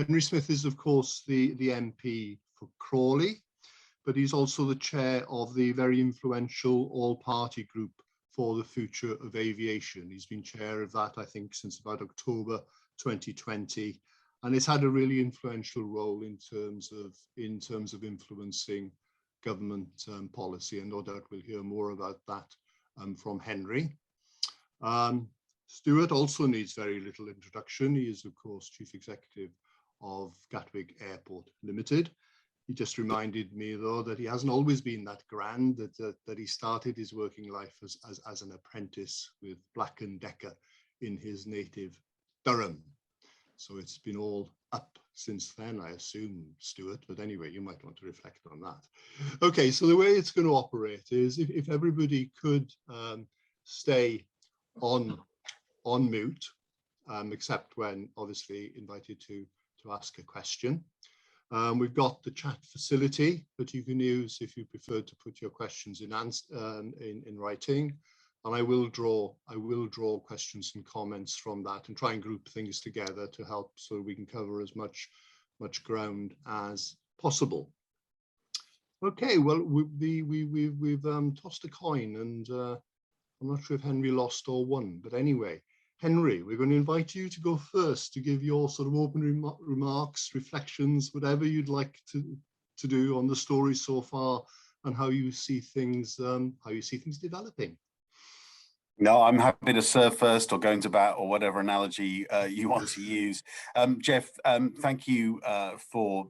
Henry Smith is, of course, the MP for Crawley, but he's also the chair of the very influential all-party group for the future of aviation. He's been chair of that, I think, since about October 2020, and it's had a really influential role in terms of influencing government policy, and no doubt we'll hear more about that from Henry. Stewart also needs very little introduction. He is, of course, Chief Executive of Gatwick Airport Limited. He just reminded me, though, that he hasn't always been that grand, that he started his working life as an apprentice with Black & Decker in his native Durham. So it's been all up since then, I assume, Stewart, but anyway, you might want to reflect on that. Okay, so the way it's going to operate is if everybody could stay on mute, except when obviously invited to ask a question. We've got the chat facility that you can use if you prefer to put your questions in writing, and I will draw questions and comments from that and try and group things together to help so we can cover as much ground as possible. Okay, well we've tossed a coin, and I'm not sure if Henry lost or won, but anyway, Henry, we're going to invite you to go first to give your sort of opening remarks, reflections, whatever you'd like to do on the story so far and how you see things developing. No, I'm happy to serve first or go into bat or whatever analogy you want to use. Jeff, thank you for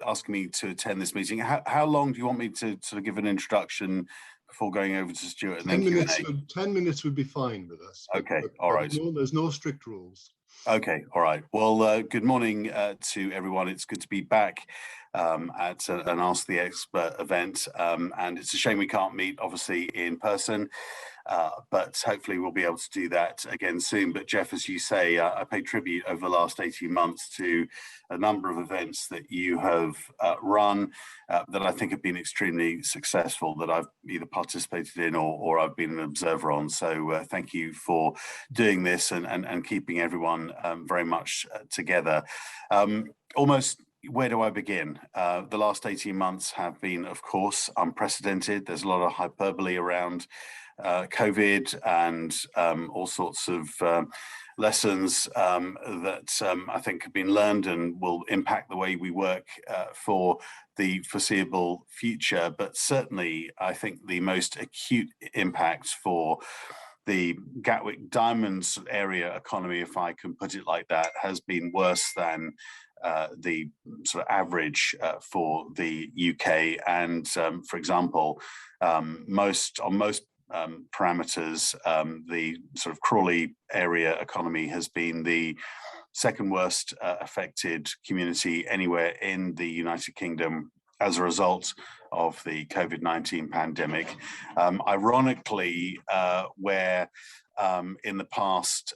asking me to attend this meeting. How long do you want me to sort of give an introduction before going over to Stewart? And 10 minutes would be fine with us. Okay, all right. There's no strict rules. Okay, all right. Well, good morning to everyone. It's good to be back at an Ask the Expert event, and it's a shame we can't meet, obviously, in person. But hopefully we'll be able to do that again soon. But Jeff, as you say, I paid tribute over the last 18 months to a number of events that you have run that I think have been extremely successful, that I've either participated in or I've been an observer on. So thank you for doing this and keeping everyone very much together. Almost, where do I begin? The last 18 months have been, of course, unprecedented. There's a lot of hyperbole around COVID and all sorts of lessons that I think have been learned and will impact the way we work for the foreseeable future. But certainly, I think the most acute impact for the Gatwick Diamonds area economy, if I can put it like that, has been worse than the sort of average for the UK. And for example, on most parameters, the sort of Crawley area economy has been the second worst affected community anywhere in the United Kingdom as a result of the COVID-19 pandemic. Ironically, where in the past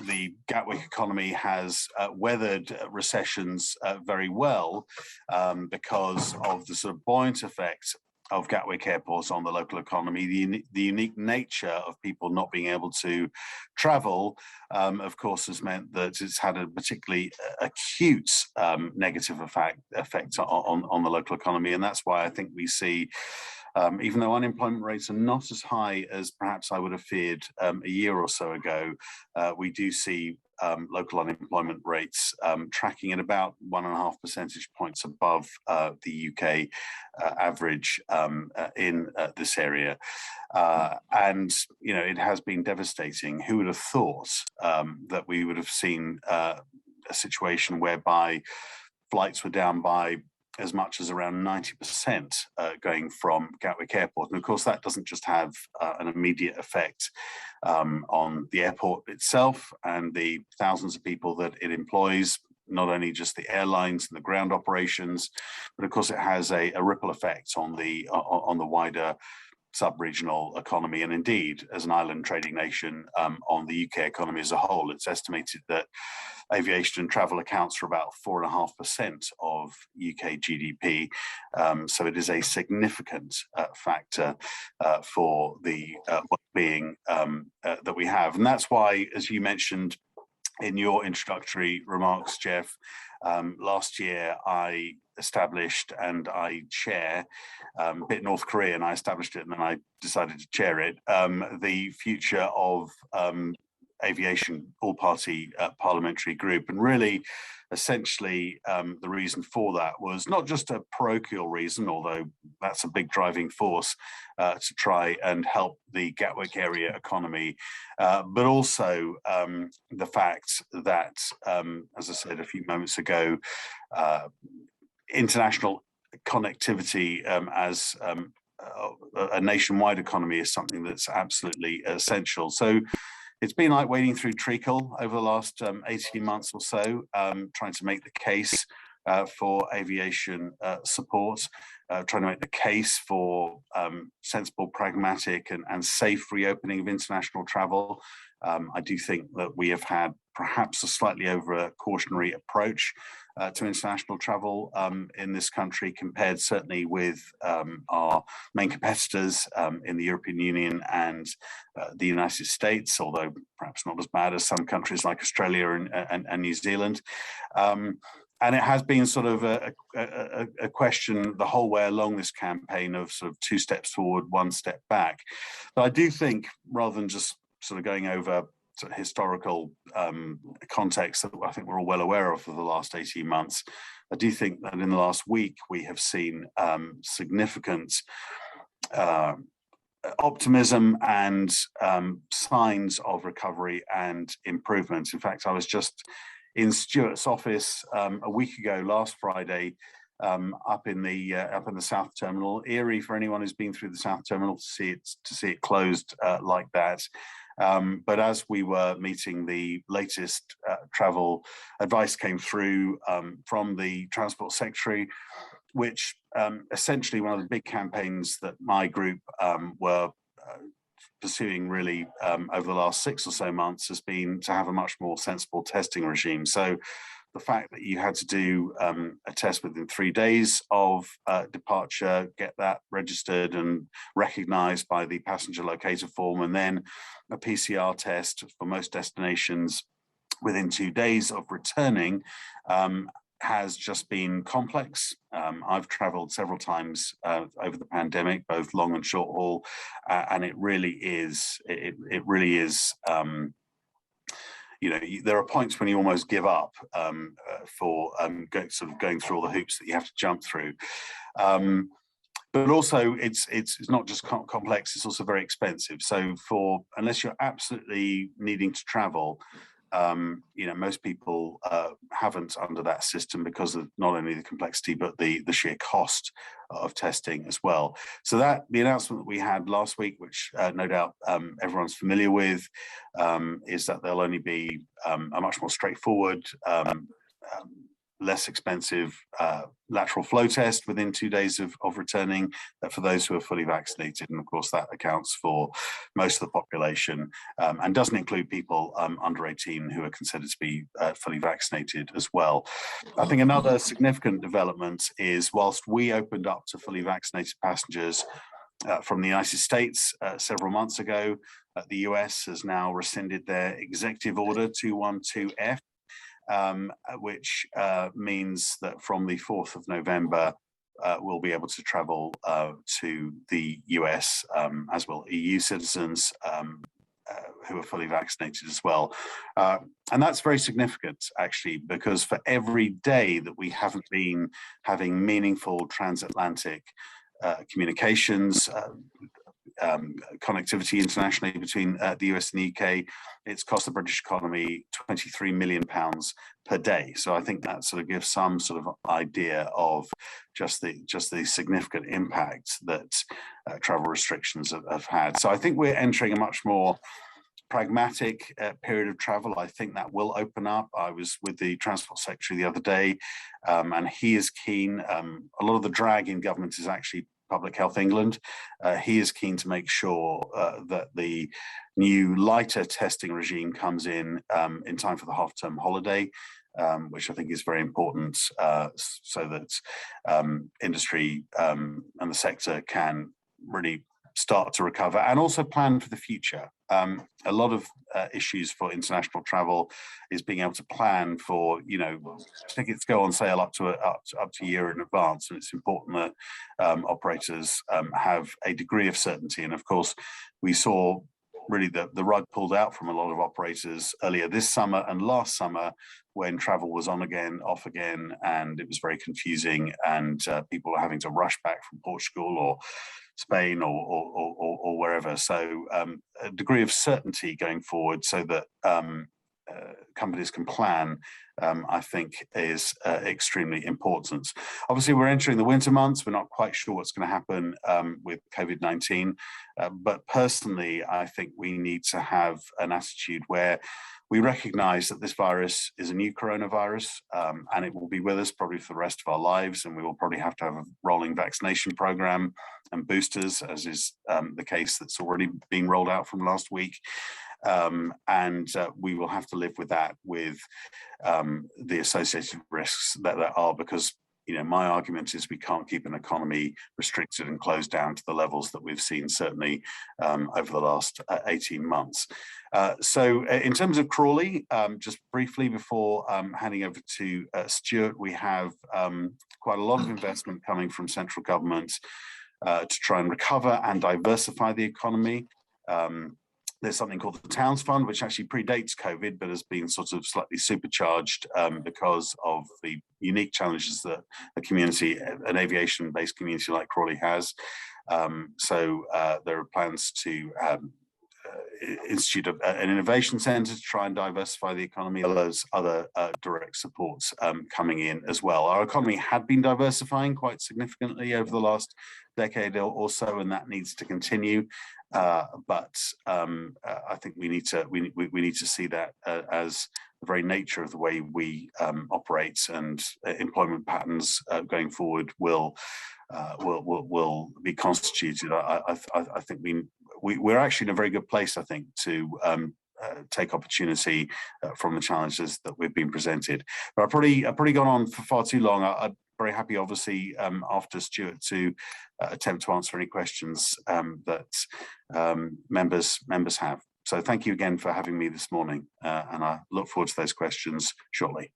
the Gatwick economy has weathered recessions very well because of the sort of buoyant effect of Gatwick Airport on the local economy, the unique nature of people not being able to travel, of course, has meant that it's had a particularly acute negative effect on the local economy. And that's why I think we see, even though unemployment rates are not as high as perhaps I would have feared a year or so ago, we do see local unemployment rates tracking at about 1.5 percentage points above the UK average in this area. And, you know, it has been devastating. Who would have thought that we would have seen a situation whereby flights were down by as much as around 90% going from Gatwick Airport. And of course, that doesn't just have an immediate effect on the airport itself and the thousands of people that it employs, not only just the airlines and the ground operations, but of course it has a ripple effect on the wider sub-regional economy, and indeed as an island trading nation on the UK economy as a whole. It's estimated that aviation and travel accounts for about 4.5% of UK GDP. So it is a significant factor for the well-being that we have. And that's why, as you mentioned, in your introductory remarks, Jeff, last year I established and I chair, a bit North Korean, I established it and then I decided to chair it, the future of aviation all-party parliamentary group. And really, essentially, the reason for that was not just a parochial reason, although that's a big driving force to try and help the Gatwick area economy, but also the fact that, as I said a few moments ago, international connectivity as a nationwide economy is something that's absolutely essential. So it's been like wading through treacle over the last 18 months or so, trying to make the case for aviation support, trying to make the case for sensible, pragmatic and safe reopening of international travel. I do think that we have had perhaps a slightly over cautionary approach to international travel in this country, compared certainly with our main competitors in the European Union and the United States, although perhaps not as bad as some countries like Australia and New Zealand. And it has been sort of a question the whole way along this campaign of sort of 2 steps forward, 1 step back. But I do think, rather than just sort of going over sort of historical context that I think we're all well aware of for the last 18 months, I do think that in the last week we have seen significant optimism and signs of recovery and improvement. In fact, I was just in Stewart's office a week ago, last Friday, up in the South Terminal. Eerie for anyone who's been through the South Terminal to see it closed like that. But as we were meeting, the latest travel advice came through from the Transport Secretary, which essentially one of the big campaigns that my group were pursuing really over the last 6 or so months has been to have a much more sensible testing regime. So the fact that you had to do a test within 3 days of departure, get that registered and recognised by the passenger locator form, and then a PCR test for most destinations within 2 days of returning has just been complex. I've travelled several times over the pandemic, both long and short haul, and it really is. It really is. You know, there are points when you almost give up for going through all the hoops that you have to jump through. But also, it's not just complex; it's also very expensive. So, unless you're absolutely needing to travel, you know, most people haven't under that system because of not only the complexity but the sheer cost of testing as well. So that the announcement that we had last week, which no doubt everyone's familiar with, is that there'll only be a much more straightforward, less expensive lateral flow test within 2 days of returning for those who are fully vaccinated. And of course, that accounts for most of the population and doesn't include people under 18 who are considered to be fully vaccinated as well. I think another significant development is, whilst we opened up to fully vaccinated passengers from the United States several months ago, the US has now rescinded their Executive Order 212F, which means that from the 4th of November, we'll be able to travel to the US, as will EU citizens who are fully vaccinated as well. And that's very significant, actually, because for every day that we haven't been having meaningful transatlantic communications, connectivity internationally between the US and the UK, it's cost the British economy £23 million per day. So I think that sort of gives some sort of idea of just the significant impact that travel restrictions have had. So I think we're entering a much more pragmatic period of travel. I think that will open up. I was with the Transport Secretary the other day, and he is keen. A lot of the drag in government is actually Public Health England. He is keen to make sure that the new lighter testing regime comes in time for the half-term holiday, which I think is very important, so that industry and the sector can really start to recover, and also plan for the future. A lot of issues for international travel is being able to plan for, you know, tickets go on sale up to a year in advance, and it's important that operators have a degree of certainty. And of course, we saw really the rug pulled out from a lot of operators earlier this summer and last summer, when travel was on again, off again, and it was very confusing, and people were having to rush back from Portugal or Spain or wherever. So a degree of certainty going forward, so that companies can plan, I think is extremely important. Obviously, we're entering the winter months. We're not quite sure what's going to happen with COVID-19, but personally, I think we need to have an attitude where we recognize that this virus is a new coronavirus, and it will be with us probably for the rest of our lives, and we will probably have to have a rolling vaccination program and boosters, as is the case that's already been rolled out from last week. And we will have to live with that, with the associated risks that there are, because, you know, my argument is we can't keep an economy restricted and closed down to the levels that we've seen, certainly over the last 18 months. So in terms of Crawley, just briefly before handing over to Stewart, we have quite a lot of investment coming from central government to try and recover and diversify the economy. There's something called the Towns Fund, which actually predates COVID, but has been sort of slightly supercharged because of the unique challenges that a community, an aviation-based community like Crawley has. So there are plans to institute an innovation centre to try and diversify the economy, as well as other direct supports coming in as well. Our economy had been diversifying quite significantly over the last decade or so, and that needs to continue. But I think we need to see that as the very nature of the way we operate, and employment patterns going forward will be constituted. I think we're actually in a very good place, I think, to take opportunity from the challenges that we've been presented. But I've probably gone on for far too long. I'm very happy, obviously, after Stewart, to attempt to answer any questions that members have. So thank you again for having me this morning, and I look forward to those questions shortly.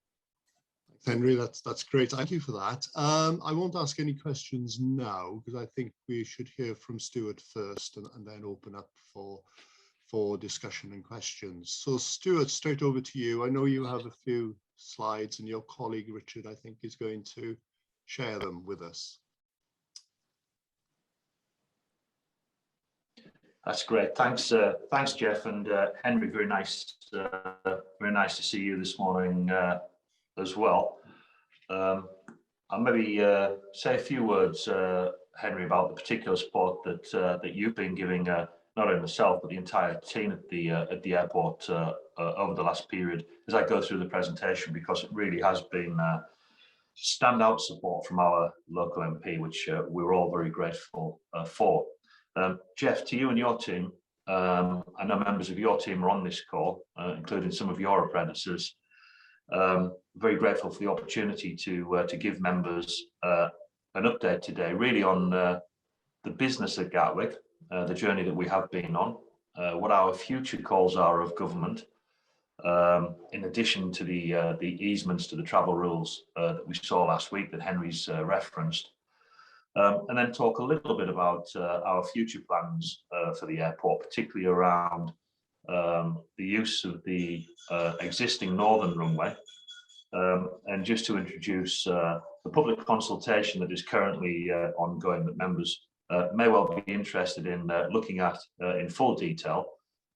Henry, that's great. Thank you for that. I won't ask any questions now, because I think we should hear from Stewart first, and then open up for discussion and questions. So Stewart, straight over to you. I know you have a few slides, and your colleague Richard, I think, is going to share them with us. That's great. Thanks, Jeff, and Henry. Very nice to see you this morning as well. I'll maybe say a few words, Henry, about the particular support that you've been giving, not only myself but the entire team at the airport over the last period, as I go through the presentation, because it really has been standout support from our local MP, which we're all very grateful for. Jeff, to you and your team, I know members of your team are on this call, including some of your apprentices. Very grateful for the opportunity to give members an update today, really on the business at Gatwick, the journey that we have been on, what our future calls are of government, in addition to the easements to the travel rules that we saw last week that Henry's referenced, and then talk a little bit about our future plans for the airport, particularly around the use of the existing northern runway, and just to introduce the public consultation that is currently ongoing, that members may well be interested in looking at in full detail,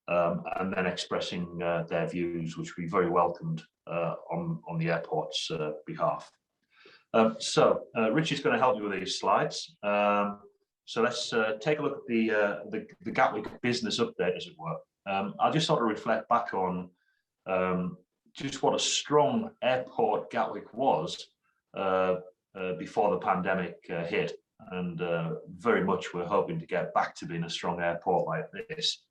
and then expressing their views, which will be very welcomed on the airport's behalf. So Richie's going to help you with these slides. So let's take a look at the Gatwick business update, as it were. I'll just sort of reflect back on just what a strong airport Gatwick was before the pandemic hit, and very much we're hoping to get back to being a strong airport like this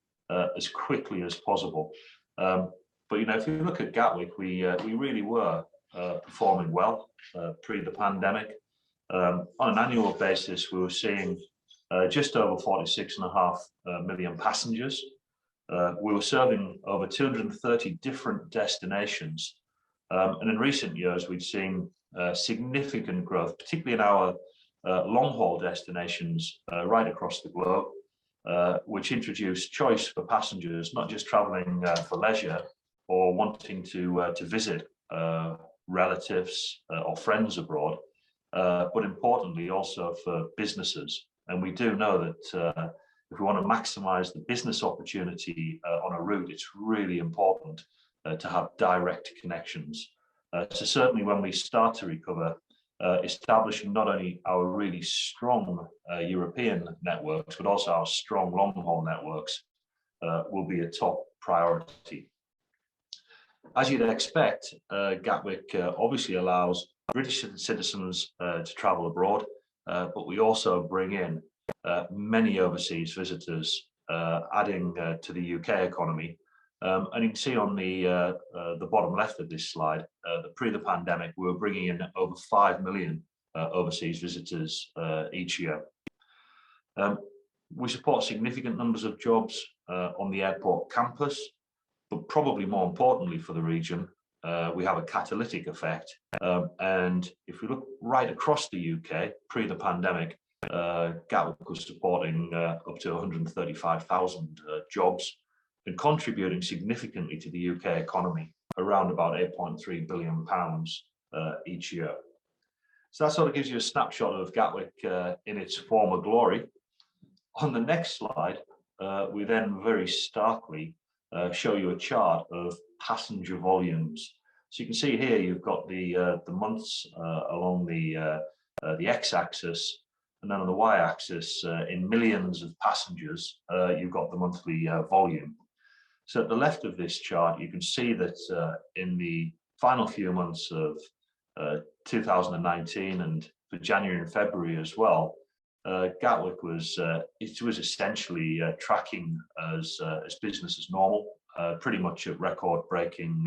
as quickly as possible. But you know, if you look at Gatwick, we really were performing well pre the pandemic. On an annual basis, we were seeing just over 46.5 million passengers. We were serving over 230 different destinations. And in recent years, we've seen significant growth, particularly in our long-haul destinations right across the globe, which introduce choice for passengers, not just traveling for leisure or wanting to visit relatives or friends abroad, but importantly also for businesses. And we do know that if we want to maximize the business opportunity on a route, it's really important to have direct connections. So certainly when we start to recover, establishing not only our really strong European networks, but also our strong long-haul networks will be a top priority. As you'd expect, Gatwick obviously allows British citizens to travel abroad, but we also bring in many overseas visitors, adding to the UK economy. And you can see on the bottom left of this slide, pre the pandemic, we were bringing in over 5 million overseas visitors each year. We support significant numbers of jobs on the airport campus, but probably more importantly for the region, we have a catalytic effect. And if we look right across the UK, pre the pandemic, Gatwick was supporting up to 135,000 jobs and contributing significantly to the UK economy, around about £8.3 billion each year. So that sort of gives you a snapshot of Gatwick in its former glory. On the next slide, we then very starkly show you a chart of passenger volumes. So you can see here you've got the months along the x-axis, and then on the y-axis, in millions of passengers, you've got the monthly volume. So at the left of this chart, you can see that in the final few months of 2019 and for January and February as well, Gatwick was essentially tracking as business as normal, pretty much at record-breaking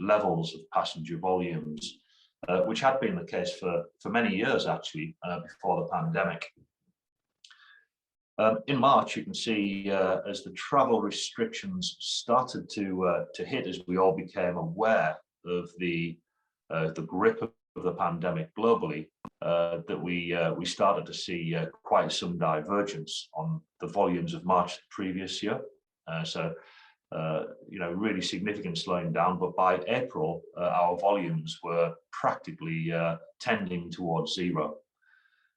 levels of passenger volumes, which had been the case for many years actually before the pandemic. In March, you can see as the travel restrictions started to hit, as we all became aware of the grip of the pandemic globally, that we started to see quite some divergence on the volumes of March the previous year. Really significant slowing down. But by April, our volumes were practically tending towards zero.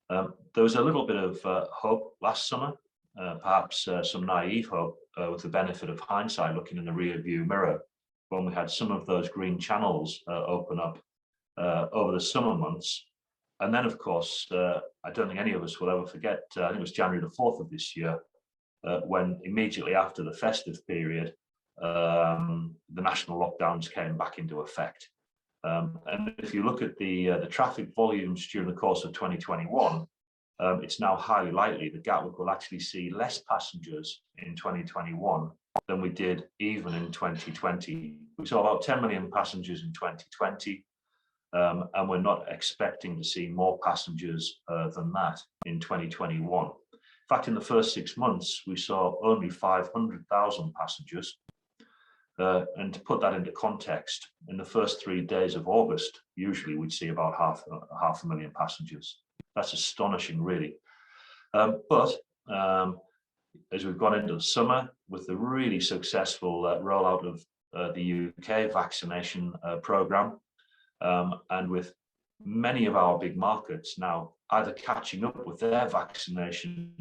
There was a little bit of hope last summer, perhaps some naive hope with the benefit of hindsight, looking in the rear view mirror, when we had some of those green channels open up over the summer months. And then, of course, I don't think any of us will ever forget, I think it was January the 4th of this year, when immediately after the festive period, the national lockdowns came back into effect. And if you look at the traffic volumes during the course of 2021, it's now highly likely that Gatwick will actually see less passengers in 2021 than we did even in 2020. We saw about 10 million passengers in 2020, and we're not expecting to see more passengers than that in 2021. In fact, in the first 6 months, we saw only 500,000 passengers. And to put that into context, in the first 3 days of August, usually we'd see about half a million passengers. That's astonishing, really. But as we've gone into the summer, with the really successful rollout of the UK vaccination programme, and with many of our big markets now either catching up with their vaccination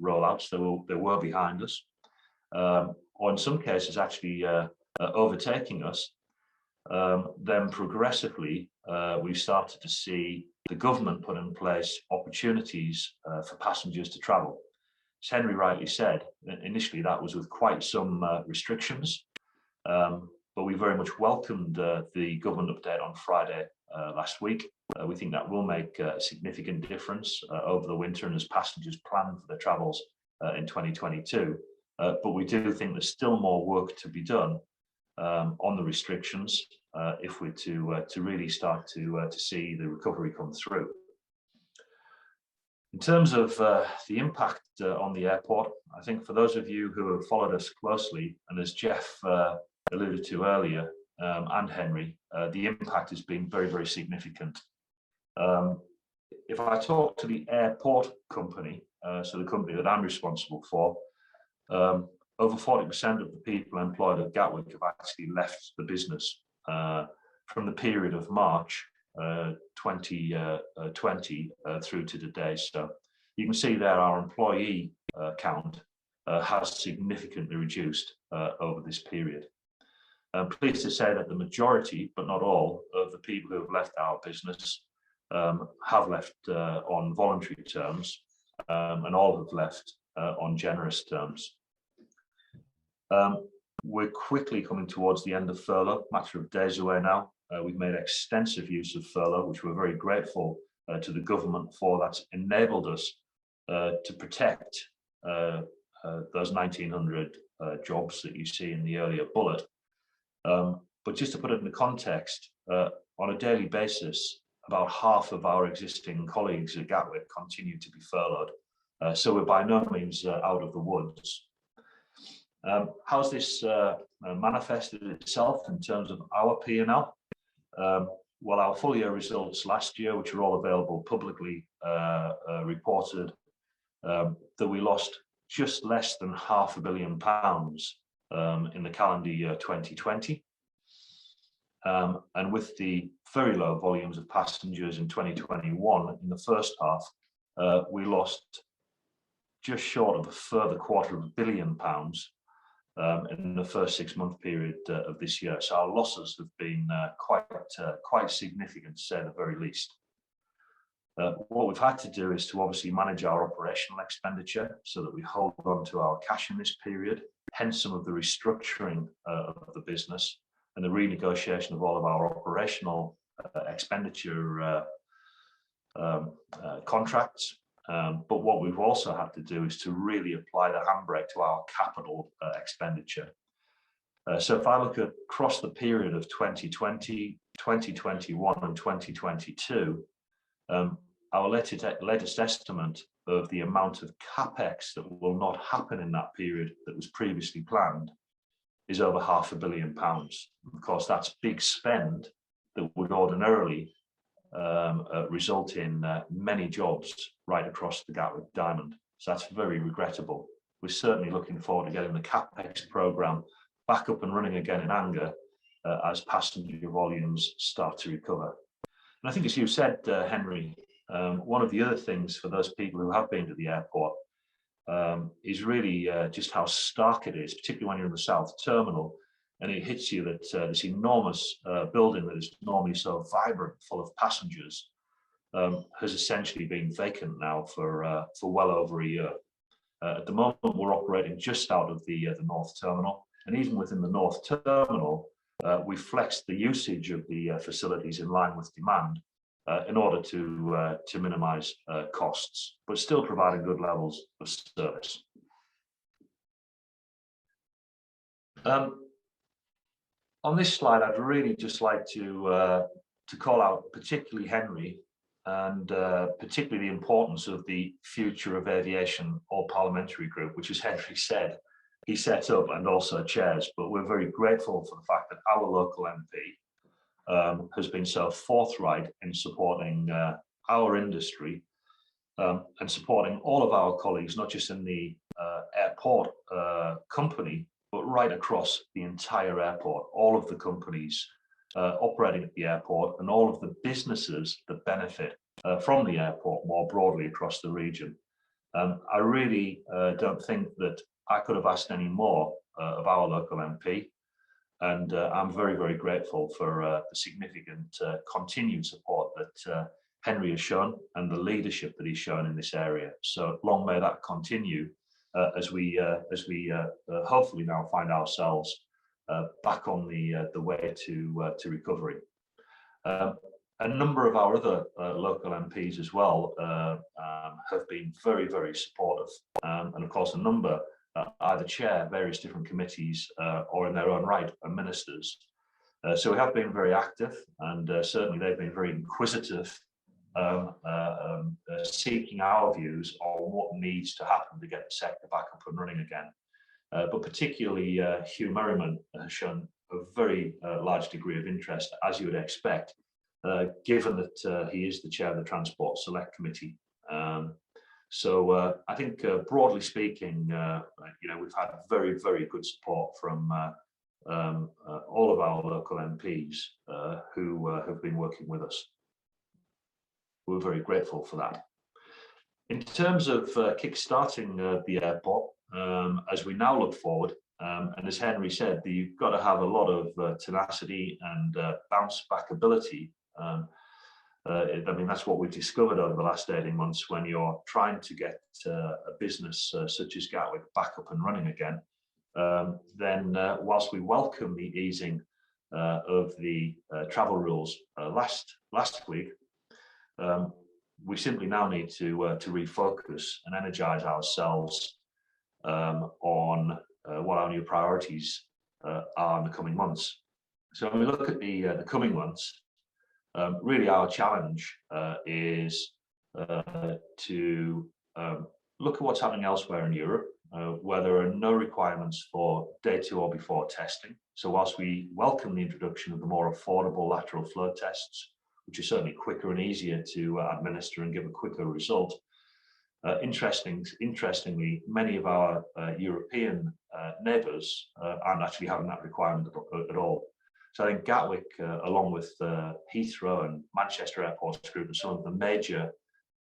rollouts, they were behind us, or in some cases actually overtaking us, then progressively we've started to see the government put in place opportunities for passengers to travel. As Henry rightly said, initially that was with quite some restrictions, but we very much welcomed the government update on Friday last week. We think that will make a significant difference over the winter and as passengers plan for their travels in 2022. But we do think there's still more work to be done on the restrictions if we're to really start to see the recovery come through. In terms of the impact on the airport, I think for those of you who have followed us closely, and as Jeff alluded to earlier, and Henry, the impact has been very, very significant. If I talk to the airport company, so the company that I'm responsible for, over 40% of the people employed at Gatwick have actually left the business from the period of March 2020 through to today. So you can see there our employee count has significantly reduced over this period. I'm pleased to say that the majority, but not all, of the people who have left our business have left on voluntary terms, and all have left on generous terms. We're quickly coming towards the end of furlough, matter of days away now. We've made extensive use of furlough, which we're very grateful to the government for. That's enabled us to protect those 1,900 jobs that you see in the earlier bullet. But just to put it into context, on a daily basis, about half of our existing colleagues at Gatwick continue to be furloughed. So we're by no means out of the woods. How's this manifested itself in terms of our P&L? Well, our full year results last year, which are all available publicly reported, that we lost just less than £500 million in the calendar year 2020. And with the very low volumes of passengers in 2021, in the first half, we lost just short of a further £250 million in the first 6-month period of this year. So our losses have been quite significant, to say the very least. What we've had to do is to obviously manage our operational expenditure so that we hold on to our cash in this period, hence some of the restructuring of the business and the renegotiation of all of our operational expenditure contracts. But what we've also had to do is to really apply the handbrake to our capital expenditure. So if I look at across the period of 2020, 2021 and 2022, our latest estimate of the amount of CapEx that will not happen in that period that was previously planned is over £500 million. Of course, that's big spend that would ordinarily result in many jobs right across the Gatwick Diamond. So that's very regrettable. We're certainly looking forward to getting the CapEx programme back up and running again in anger as passenger volumes start to recover. And I think, as you said, Henry, one of the other things for those people who have been to the airport is really just how stark it is, particularly when you're in the South Terminal, and it hits you that this enormous building that is normally so vibrant, full of passengers, has essentially been vacant now for well over a year. At the moment, we're operating just out of the North Terminal, and even within the North Terminal, we flexed the usage of the facilities in line with demand in order to minimise costs, but still providing good levels of service. On this slide, I'd really just like to call out particularly Henry and particularly the importance of the Future of Aviation All-Parliamentary Group, which, as Henry said, he set up and also chairs. But we're very grateful for the fact that our local MP has been so forthright in supporting our industry and supporting all of our colleagues, not just in the airport company, but right across the entire airport, all of the companies operating at the airport and all of the businesses that benefit from the airport more broadly across the region. I really don't think that I could have asked any more of our local MP, and I'm very, very grateful for the significant continued support that Henry has shown and the leadership that he's shown in this area. So long may that continue as we hopefully now find ourselves back on the way to recovery. A number of our other local MPs as well have been very, very supportive, and of course a number either chair various different committees or in their own right are ministers. So we have been very active, and certainly they've been very inquisitive seeking our views on what needs to happen to get the sector back up and running again. But particularly Hugh Merriman has shown a very large degree of interest, as you would expect, given that he is the chair of the Transport Select Committee. So I think, broadly speaking, we've had very, very good support from all of our local MPs who have been working with us. We're very grateful for that. In terms of kick-starting the airport, as we now look forward, and as Henry said, you've got to have a lot of tenacity and bounce back ability. I mean, that's what we've discovered over the last 18 months when you're trying to get a business such as Gatwick back up and running again. Then whilst we welcome the easing of the travel rules last week, we simply now need to refocus and energize ourselves on what our new priorities are in the coming months. So when we look at the coming months, really our challenge is to look at what's happening elsewhere in Europe, where there are no requirements for day 2 or before testing. So whilst we welcome the introduction of the more affordable lateral flow tests, which are certainly quicker and easier to administer and give a quicker result, interestingly, many of our European neighbours aren't actually having that requirement at all. So I think Gatwick, along with Heathrow and Manchester Airports Group and some of the major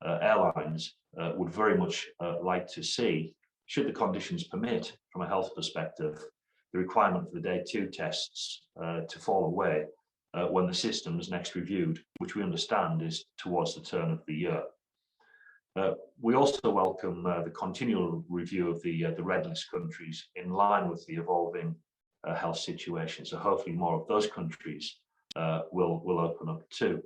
airlines, would very much like to see, should the conditions permit from a health perspective, the requirement for the day 2 tests to fall away when the system is next reviewed, which we understand is towards the turn of the year. We also welcome the continual review of the red list countries in line with the evolving health situation. So hopefully more of those countries will open up too.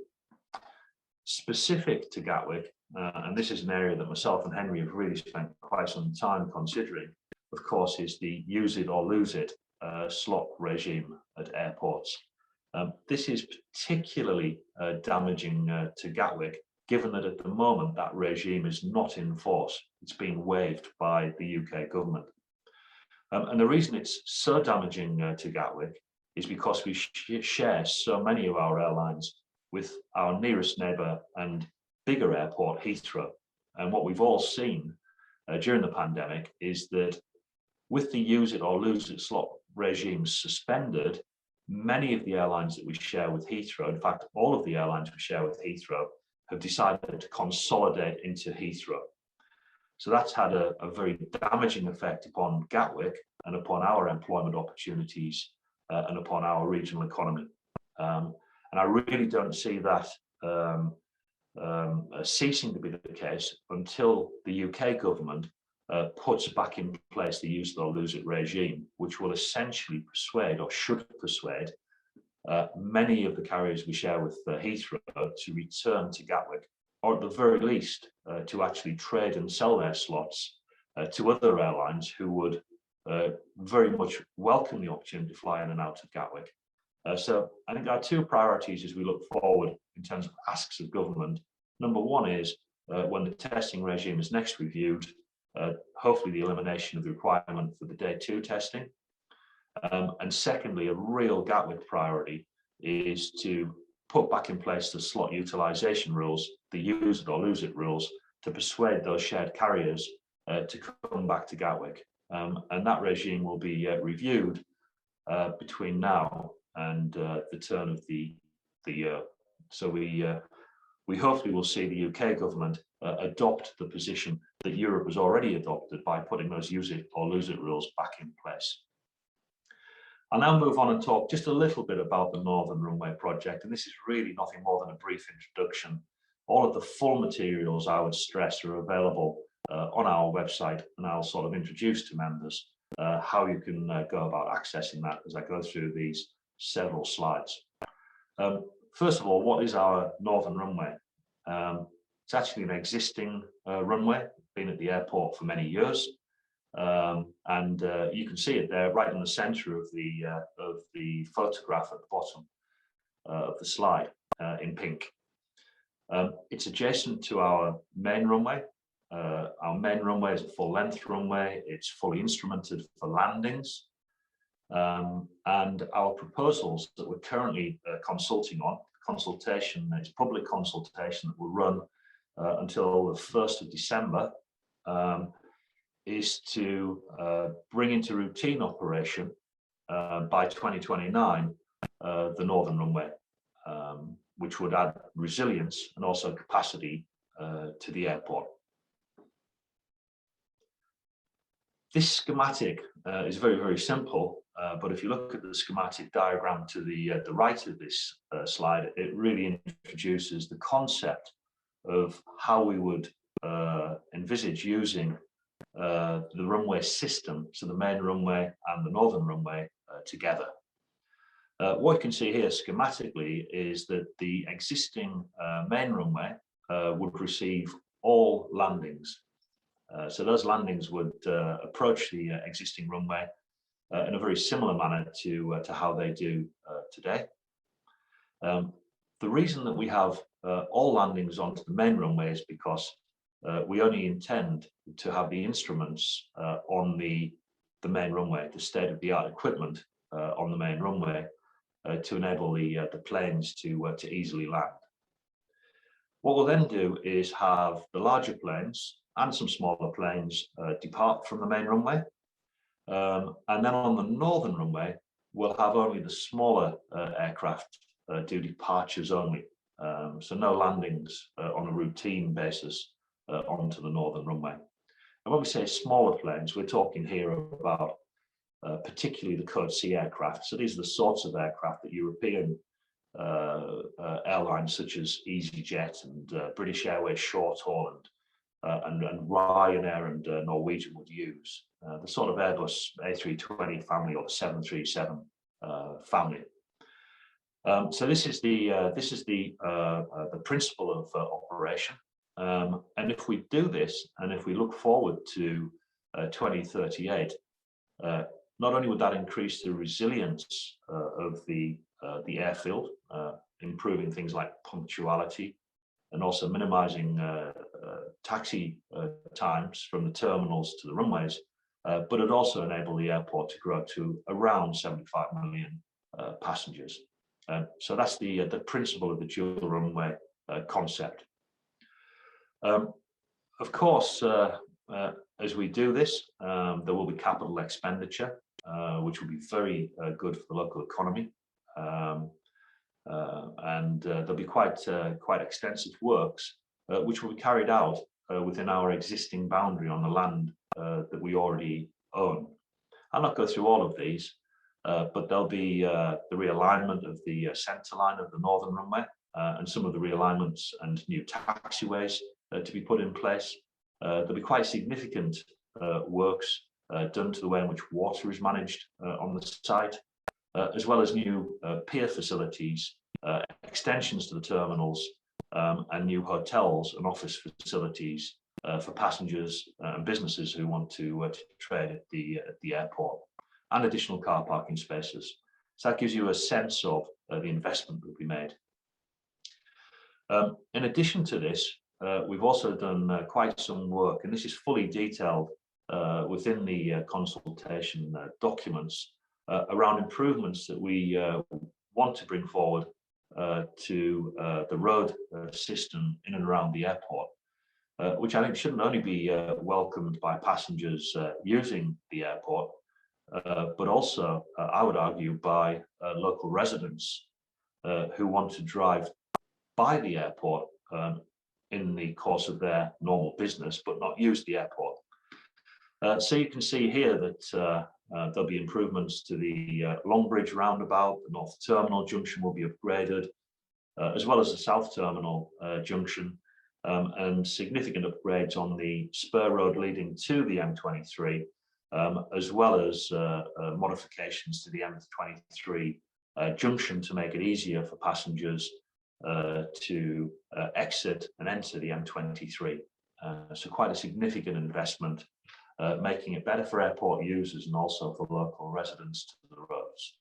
Specific to Gatwick, and this is an area that myself and Henry have really spent quite some time considering, of course, is the use it or lose it slot regime at airports. This is particularly damaging to Gatwick, given that at the moment that regime is not in force. It's been waived by the UK government. And the reason it's so damaging to Gatwick is because we share so many of our airlines with our nearest neighbour and bigger airport, Heathrow. And what we've all seen during the pandemic is that with the use it or lose it slot regimes suspended, many of the airlines that we share with Heathrow, in fact, all of the airlines we share with Heathrow, have decided to consolidate into Heathrow. So that's had a very damaging effect upon Gatwick and upon our employment opportunities and upon our regional economy. And I really don't see that ceasing to be the case until the UK government puts back in place the use it or lose it regime, which will essentially persuade, or should persuade, many of the carriers we share with Heathrow to return to Gatwick, or at the very least to actually trade and sell their slots to other airlines who would very much welcome the opportunity to fly in and out of Gatwick. So I think our 2 priorities as we look forward in terms of asks of government, number 1 is when the testing regime is next reviewed, hopefully the elimination of the requirement for the day 2 testing. And secondly, a real Gatwick priority is to put back in place the slot utilisation rules, the use it or lose it rules, to persuade those shared carriers to come back to Gatwick. And that regime will be reviewed between now and the turn of the year. So we hopefully will see the UK government adopt the position that Europe has already adopted by putting those use it or lose it rules back in place. I'll now move on and talk just a little bit about the Northern Runway project, and this is really nothing more than a brief introduction. All of the full materials, I would stress, are available on our website, and I'll sort of introduce to members how you can go about accessing that as I go through these several slides. First of all, what is our Northern Runway? It's actually an existing runway, been at the airport for many years. And you can see it there right in the center of the photograph at the bottom of the slide in pink. It's adjacent to our main runway. Our main runway is a full-length runway. It's fully instrumented for landings. And our proposals that we're currently consultation, it's public consultation that will run until the 1st of December, is to bring into routine operation by 2029 the northern runway, which would add resilience and also capacity to the airport. This schematic is very, very simple, but if you look at the schematic diagram to the right of this slide, it really introduces the concept of how we would envisage using the runway system, so the main runway and the northern runway together. What you can see here schematically is that the existing main runway would receive all landings. So those landings would approach the existing runway in a very similar manner to how they do today. The reason that we have all landings onto the main runway is because we only intend to have the instruments on the main runway, the state-of-the-art equipment on the main runway to enable the planes to easily land. What we'll then do is have the larger planes and some smaller planes depart from the main runway. And then on the northern runway, we'll have only the smaller aircraft do departures only. So no landings on a routine basis onto the northern runway. And when we say smaller planes, we're talking here about particularly the Code C aircraft. So these are the sorts of aircraft that European airlines such as EasyJet and British Airways short haul and Ryanair and Norwegian would use. The sort of Airbus A320 family or the 737 family. So this is the principle of operation. And if we do this, and if we look forward to 2038, not only would that increase the resilience of the airfield, improving things like punctuality, and also minimizing taxi times from the terminals to the runways, but it also enable the airport to grow to around 75 million passengers. So that's the principle of the dual runway concept. Of course, as we do this, there will be capital expenditure, which will be very good for the local economy. And there'll be quite extensive works which will be carried out within our existing boundary on the land that we already own. I'll not go through all of these, but there'll be the realignment of the centre line of the northern runway and some of the realignments and new taxiways to be put in place. There'll be quite significant works done to the way in which water is managed on the site, as well as new pier facilities, extensions to the terminals, and new hotels and office facilities for passengers and businesses who want to trade at the airport, and additional car parking spaces. So that gives you a sense of the investment that will be made. In addition to this, we've also done quite some work, and this is fully detailed within the consultation documents around improvements that we want to bring forward to the road system in and around the airport, which I think shouldn't only be welcomed by passengers using the airport, but also, I would argue, by local residents who want to drive by the airport in the course of their normal business, but not use the airport. So you can see here that there'll be improvements to the Longbridge roundabout. The North Terminal junction will be upgraded, as well as the South Terminal junction, and significant upgrades on the spur road leading to the M23, as well as modifications to the M23 junction to make it easier for passengers to exit and enter the M23. So quite a significant investment, making it better for airport users and also for local residents to the roads.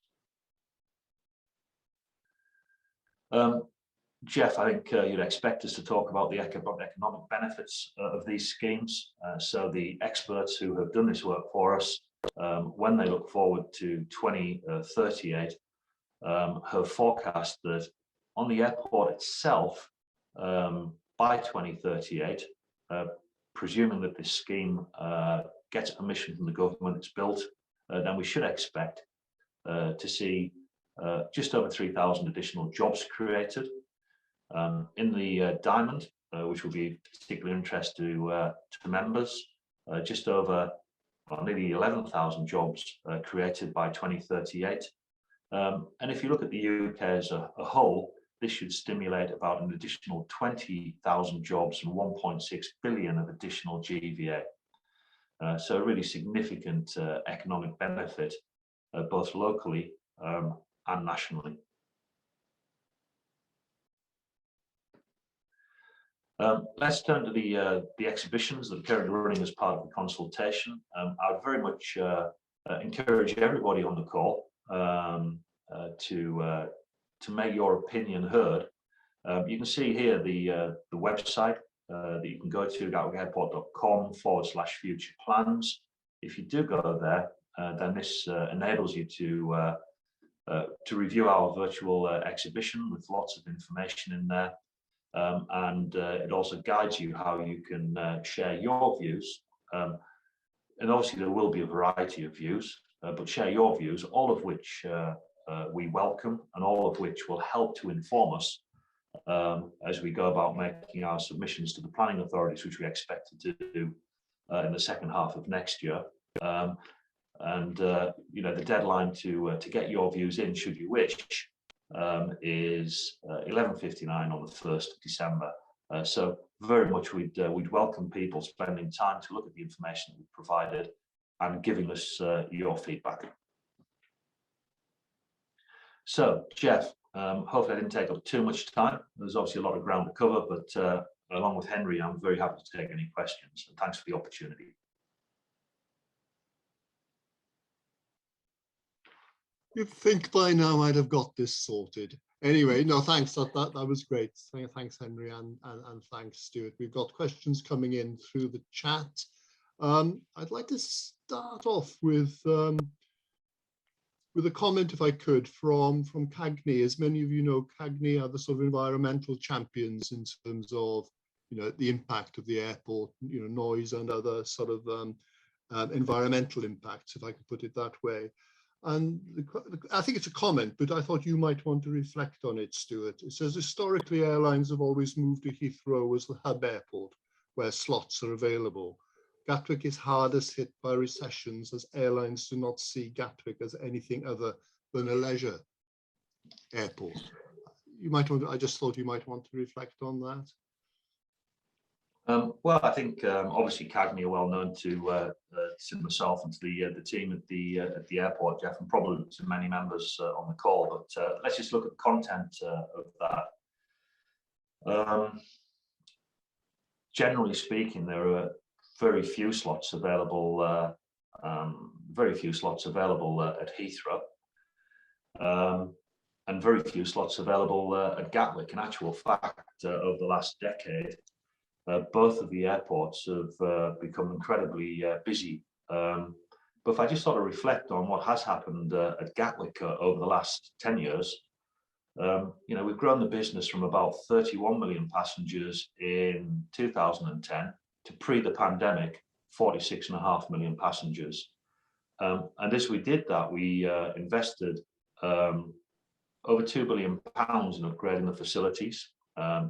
Jeff, I think you'd expect us to talk about the economic benefits of these schemes. So the experts who have done this work for us, when they look forward to 2038, have forecast that on the airport itself, by 2038, presuming that this scheme gets permission from the government, it's built, then we should expect to see just over 3,000 additional jobs created. In the Diamond, which will be particularly interest to members, just over nearly 11,000 jobs created by 2038. And if you look at the UK as a whole, this should stimulate about an additional 20,000 jobs and 1.6 billion of additional GVA. So a really significant economic benefit, both locally and nationally. Let's turn to the exhibitions that are currently running as part of the consultation. I would very much encourage everybody on the call to make your opinion heard. You can see here the website that you can go to, gatwickairport.com/future plans. If you do go there, then this enables you to review our virtual exhibition with lots of information in there. And it also guides you how you can share your views. And obviously there will be a variety of views, but share your views, all of which we welcome and all of which will help to inform us as we go about making our submissions to the planning authorities, which we expect to do in the second half of next year. You know, the deadline to get your views in, should you wish, is 11:59 on the 1st of December. So very much we'd welcome people spending time to look at the information that we've provided and giving us your feedback. So Jeff, hopefully I didn't take up too much time. There's obviously a lot of ground to cover, but along with Henry, I'm very happy to take any questions, and thanks for the opportunity. You'd think by now I'd have got this sorted. Anyway, no, thanks. That was great. Thanks, Henry, and thanks, Stuart. We've got questions coming in through the chat. I'd like to start off with a comment, if I could, from CAGNY. As many of you know, CAGNY are the sort of environmental champions in terms of, you know, the impact of the airport, you know, noise and other sort of environmental impacts, if I could put it that way. And I think it's a comment, but I thought you might want to reflect on it, Stuart. It says, historically, airlines have always moved to Heathrow as the hub airport where slots are available. Gatwick is hardest hit by recessions as airlines do not see Gatwick as anything other than a leisure airport. You might want to, I just thought you might want to reflect on that. Well, I think obviously CAGNY are well known to myself and to the team at the airport, Jeff, and probably to many members on the call. But let's just look at the content of that. Generally speaking, there are very few slots available. At Heathrow, and very few slots available at Gatwick. In actual fact, over the last decade, both of the airports have become incredibly busy. But if I just sort of reflect on what has happened at Gatwick over the last 10 years, you know, we've grown the business from about 31 million passengers in 2010 to pre the pandemic, 46.5 million passengers. And as we did that, we invested over £2 billion in upgrading the facilities,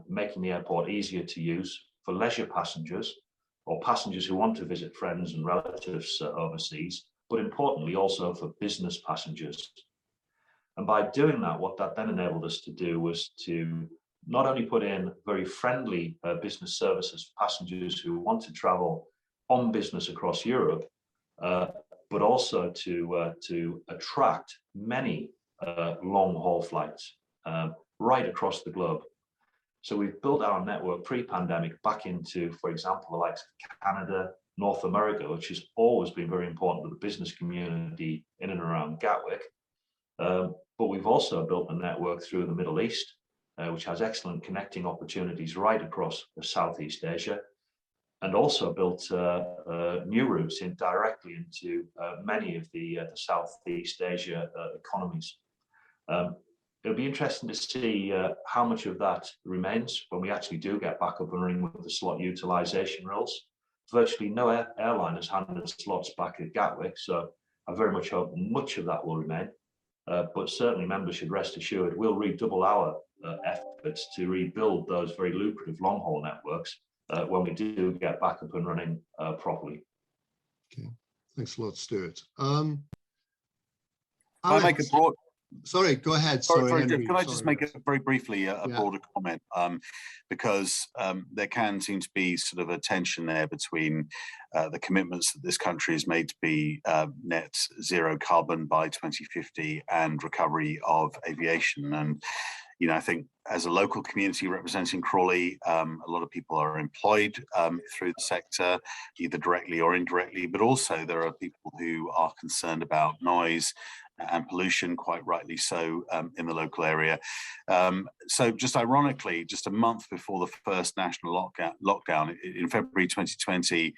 making the airport easier to use for leisure passengers or passengers who want to visit friends and relatives overseas, but importantly also for business passengers. And by doing that, what that then enabled us to do was to not only put in very friendly business services for passengers who want to travel on business across Europe, but also to attract many long-haul flights right across the globe. So we've built our network pre-pandemic back into, for example, the likes of Canada, North America, which has always been very important to the business community in and around Gatwick. But we've also built a network through the Middle East, which has excellent connecting opportunities right across Southeast Asia, and also built new routes directly into many of the Southeast Asia economies. It'll be interesting to see how much of that remains when we actually do get back up and running with the slot utilisation rules. Virtually no airline has handed slots back at Gatwick, so I very much hope much of that will remain. But certainly members should rest assured we'll redouble our efforts to rebuild those very lucrative long-haul networks when we do get back up and running properly. Okay, thanks a lot, Stuart. Can I make a broad? Sorry, go ahead. Sorry, Henry, can I just make a very briefly a Yeah. broader comment? Because there can seem to be sort of a tension there between the commitments that this country has made to be net zero carbon by 2050 and recovery of aviation. And you know, I think as a local community representing Crawley, a lot of people are employed through the sector, either directly or indirectly, but also there are people who are concerned about noise and pollution, quite rightly so, in the local area. So just ironically, just a month before the first national lockdown in February 2020,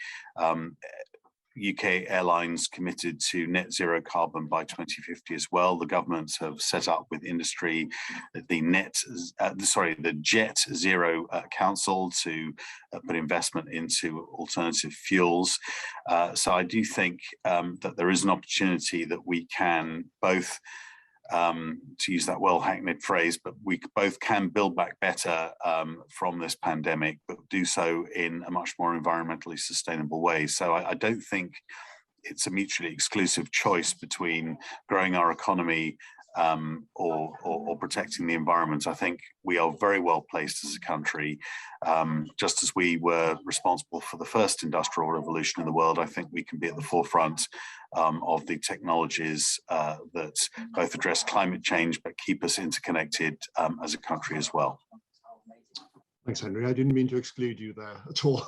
UK airlines committed to net zero carbon by 2050 as well. The governments have set up with industry the Jet Zero Council to put investment into alternative fuels. So I do think that there is an opportunity that we can both, to use that well-hackneyed phrase, but we both can build back better from this pandemic, but do so in a much more environmentally sustainable way. So I don't think it's a mutually exclusive choice between growing our economy or protecting the environment. I think we are very well placed as a country. Just as we were responsible for the first industrial revolution in the world, I think we can be at the forefront of the technologies that both address climate change but keep us interconnected as a country as well. Thanks, Henry. I didn't mean to exclude you there at all.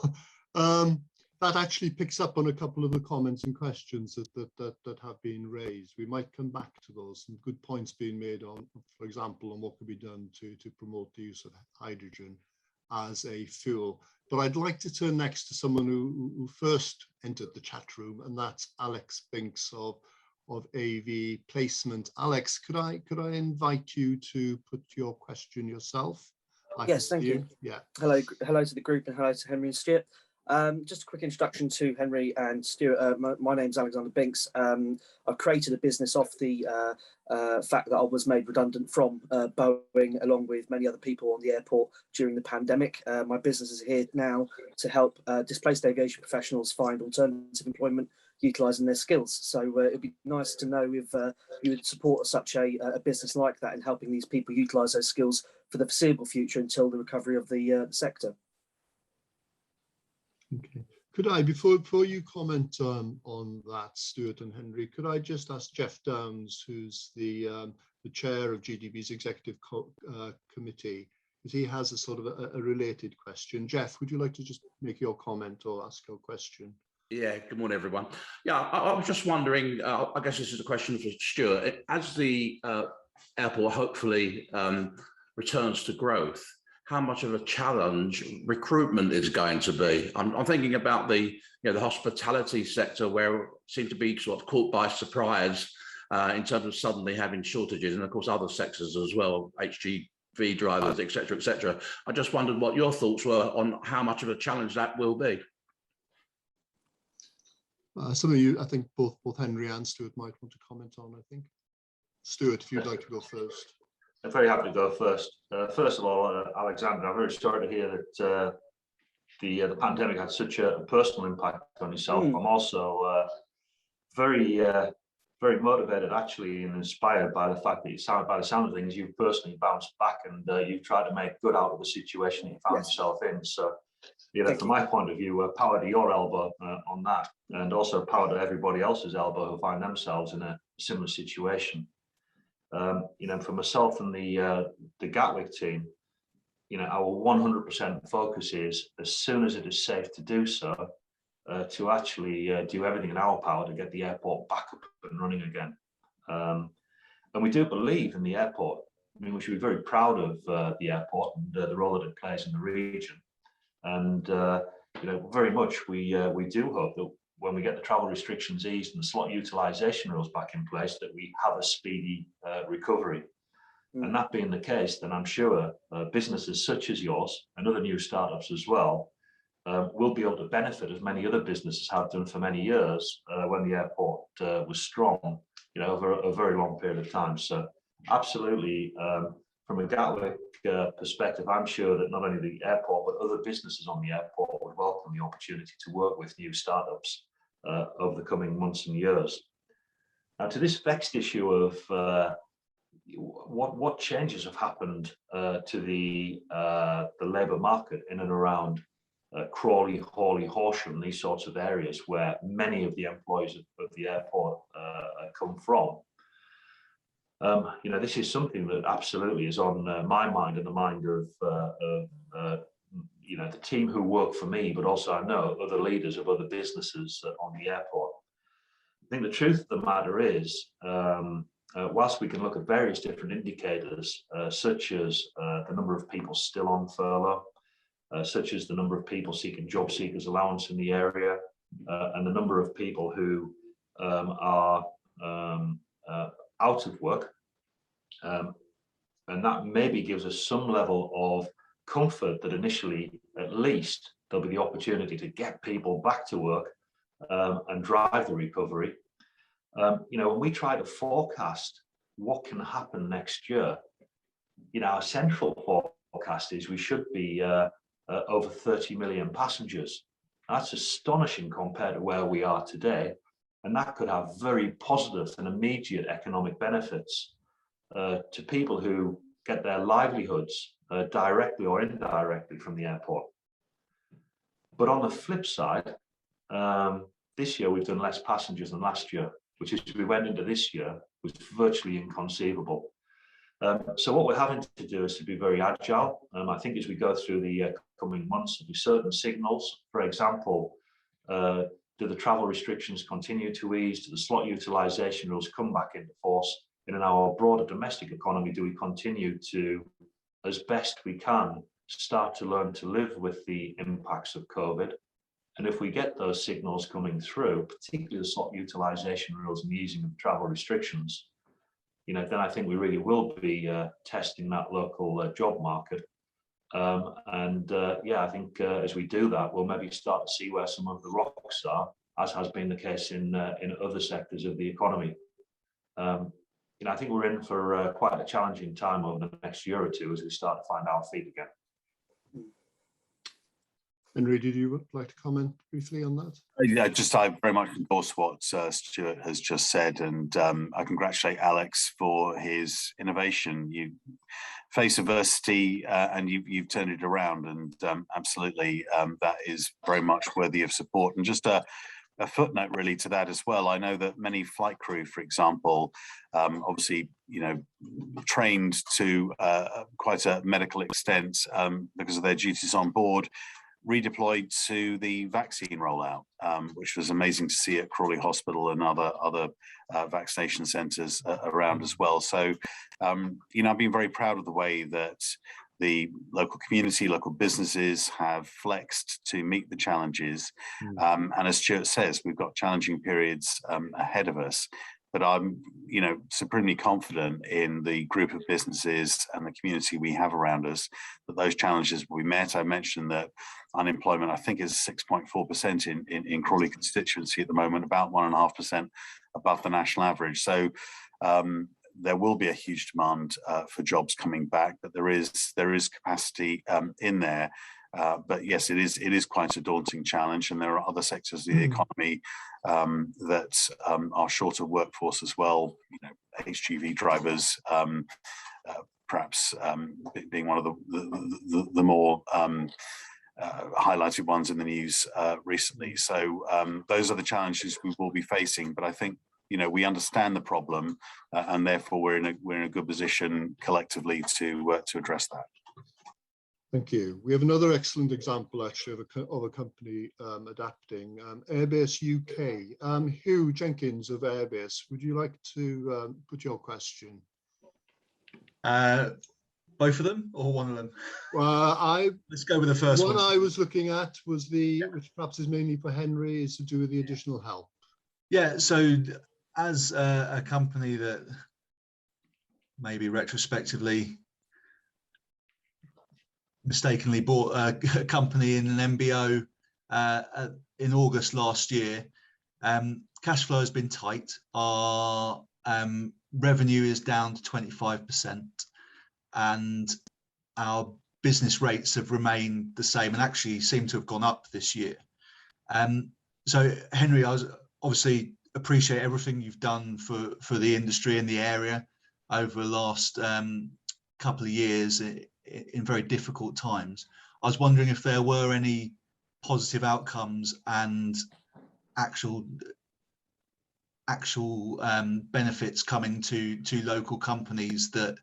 That actually picks up on a couple of the comments and questions that have been raised. We might come back to those. Some good points being made on, for example, on what could be done to promote the use of hydrogen as a fuel. But I'd like to turn next to someone who first entered the chat room, and that's Alex Binks of AV Placement. Alex, could I invite you to put your question yourself? Yes, thank you. Yeah. Hello to the group and hello to Henry and Stuart. Just a quick introduction to Henry and Stuart. My name's Alexander Binks. I've created a business off the fact that I was made redundant from Boeing, along with many other people on the airport during the pandemic. My business is here now to help displaced aviation professionals find alternative employment utilising their skills. So it'd be nice to know if you would support such a business like that in helping these people utilise those skills for the foreseeable future until the recovery of the sector. Okay. Could I, before you comment on that, Stuart and Henry, could I just ask Jeff Downs, who's the chair of GDB's executive committee, because he has a sort of a related question. Jeff, would you like to just make your comment or ask your question? Yeah, good morning, everyone. Yeah, I was just wondering, I guess this is a question for Stuart. As the airport hopefully returns to growth, how much of a challenge recruitment is going to be? I'm thinking about the hospitality sector, where it seemed to be sort of caught by surprise in terms of suddenly having shortages, and of course other sectors as well, HGV drivers, etc., etc. I just wondered what your thoughts were on how much of a challenge that will be. Some of you, I think both Henry and Stuart might want to comment on, I think. Stuart, if you'd like to go first. I'm very happy to go first. First of all, Alexander, I'm very sorry to hear that the pandemic had such a personal impact on yourself. I'm also very motivated, actually, and inspired by the fact that by the sound of things, you've personally bounced back and you've tried to make good out of the situation that you found yourself in. So, from my point of view, power to your elbow on that, and also power to everybody else's elbow who find themselves in a similar situation. For myself and the Gatwick team, our 100% focus is, as soon as it is safe to do so, to actually do everything in our power to get the airport back up and running again. And we do believe in the airport I mean, we should be very proud of the airport and the role that it plays in the region. And very much we do hope that when we get the travel restrictions eased and the slot utilisation rules back in place, that we have a speedy recovery. And that being the case, then I'm sure businesses such as yours and other new startups as well will be able to benefit, as many other businesses have done for many years when the airport was strong, over a very long period of time. So absolutely, from a Gatwick perspective, I'm sure that not only the airport, but other businesses on the airport would welcome the opportunity to work with new startups over the coming months and years. Now, to this vexed issue of what changes have happened to the labour market in and around Crawley, Hawley, Horsham, these sorts of areas where many of the employees of the airport come from. This is something that absolutely is on my mind and the mind of the team who work for me, but also I know other leaders of other businesses on the airport. I think the truth of the matter is, whilst we can look at various different indicators, such as the number of people still on furlough, such as the number of people seeking job seekers allowance in the area, and the number of people who are out of work, and that maybe gives us some level of comfort that initially, at least, there'll be the opportunity to get people back to work and drive the recovery. When we try to forecast what can happen next year, our central forecast is we should be over 30 million passengers. That's astonishing compared to where we are today, and that could have very positive and immediate economic benefits to people who get their livelihoods directly or indirectly from the airport. But on the flip side, this year we've done less passengers than last year, which as we went into this year was virtually inconceivable. So what we're having to do is to be very agile. I think as we go through the coming months, there'll be certain signals. For example, do the travel restrictions continue to ease? Do the slot utilisation rules come back into force? And in our broader domestic economy, do we continue to, as best we can, start to learn to live with the impacts of COVID? And if we get those signals coming through, particularly the slot utilisation rules and the easing of travel restrictions, then I think we really will be testing that local job market. I think as we do that, we'll maybe start to see where some of the rocks are, as has been the case in other sectors of the economy. I think we're in for quite a challenging time over the next year or two as we start to find our feet again. Henry, did you like to comment briefly on that? Yeah, I very much endorse what Stewart has just said, and I congratulate Alex for his innovation. You face adversity and you've turned it around, and absolutely that is very much worthy of support. And just a footnote really to that as well. I know that many flight crew, for example, obviously, trained to quite a medical extent because of their duties on board, redeployed to the vaccine rollout, which was amazing to see at Crawley Hospital and other vaccination centres around as well. So, I've been very proud of the way that the local community, local businesses have flexed to meet the challenges. And as Stewart says, we've got challenging periods ahead of us. But I'm, supremely confident in the group of businesses and the community we have around us, that those challenges will be met. I mentioned that unemployment, I think, is 6.4% in Crawley constituency at the moment, about 1.5% above the national average. So there will be a huge demand for jobs coming back, but there is capacity in there. But yes, it is quite a daunting challenge, and there are other sectors of the economy that are short of workforce as well. HGV drivers, perhaps being one of the more highlighted ones in the news recently. So those are the challenges we will be facing. But I think we understand the problem, and therefore we're in a good position collectively to address that. Thank you. We have another excellent example, actually, of a company adapting. Airbase UK. Hugh Jenkins of Airbase, would you like to put your question? Both of them or one of them? Well, Let's go with the first one. I was looking at was which perhaps is mainly for Henry, is to do with the additional help. Yeah, so as a company that maybe retrospectively mistakenly bought a company in an MBO in August last year, cash flow has been tight. Our revenue is down to 25%, and our business rates have remained the same and actually seem to have gone up this year. So Henry, I was obviously appreciate everything you've done for the industry and the area over the last couple of years in very difficult times. I was wondering if there were any positive outcomes and actual benefits coming to local companies that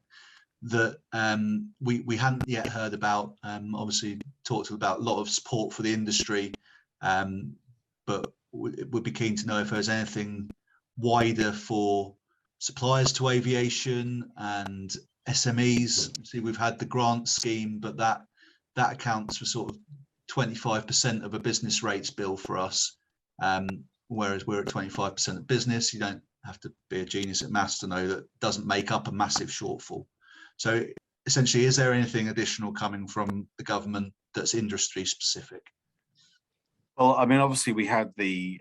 we hadn't yet heard about. Obviously talked about a lot of support for the industry, but would be keen to know if there's anything wider for suppliers to aviation and SMEs. See, we've had the grant scheme, but that accounts for sort of 25% of a business rates bill for us, whereas we're at 25% of business. You don't have to be a genius at maths to know that doesn't make up a massive shortfall. So essentially, is there anything additional coming from the government that's industry specific? Well, I mean, obviously we had the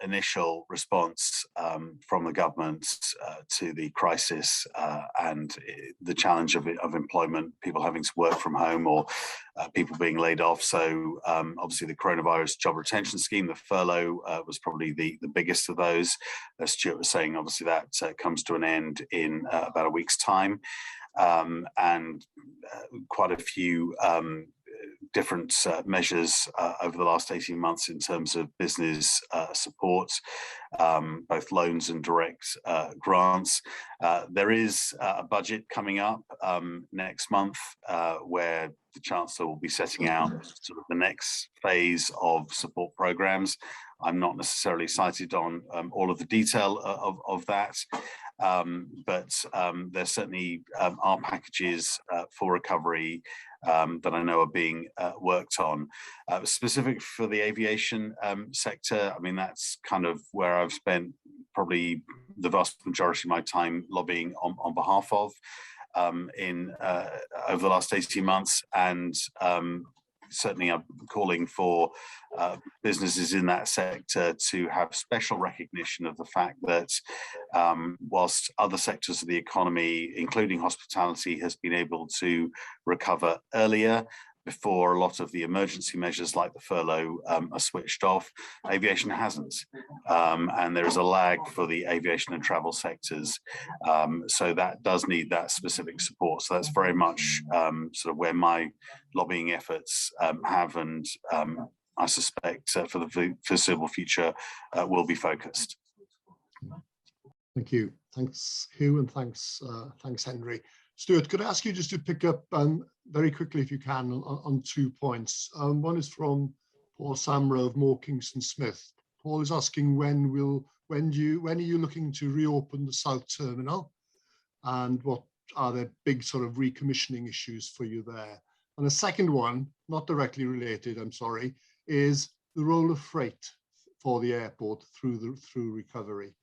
initial response from the government to the crisis and the challenge of employment, people having to work from home or people being laid off. So obviously the coronavirus job retention scheme, the furlough was probably the biggest of those. As Stewart was saying, obviously that comes to an end in about a week's time. And quite a few different measures over the last 18 months in terms of business support, both loans and direct grants. There is a budget coming up next month where the Chancellor will be setting out sort of the next phase of support programs. I'm not necessarily cited on all of the detail of that, but there certainly are packages for recovery that I know are being worked on. Specific for the aviation sector, I mean, that's kind of where I've spent probably the vast majority of my time lobbying on behalf of over the last 18 months. And certainly I'm calling for businesses in that sector to have special recognition of the fact that whilst other sectors of the economy, including hospitality, has been able to recover earlier before a lot of the emergency measures like the furlough are switched off, aviation hasn't. And there is a lag for the aviation and travel sectors. So that does need that specific support. So that's very much sort of where my lobbying efforts have, and I suspect for the foreseeable future will be focused. Thank you. Thanks, Hugh, and thanks Henry. Stewart, could I ask you just to pick up very quickly, if you can, on 2 points. One is from Paul Samra of Moore Kingston Smith. Paul is asking when are you looking to reopen the South Terminal, and what are the big sort of recommissioning issues for you there? And the second one, not directly related, I'm sorry, is the role of freight for the airport through recovery.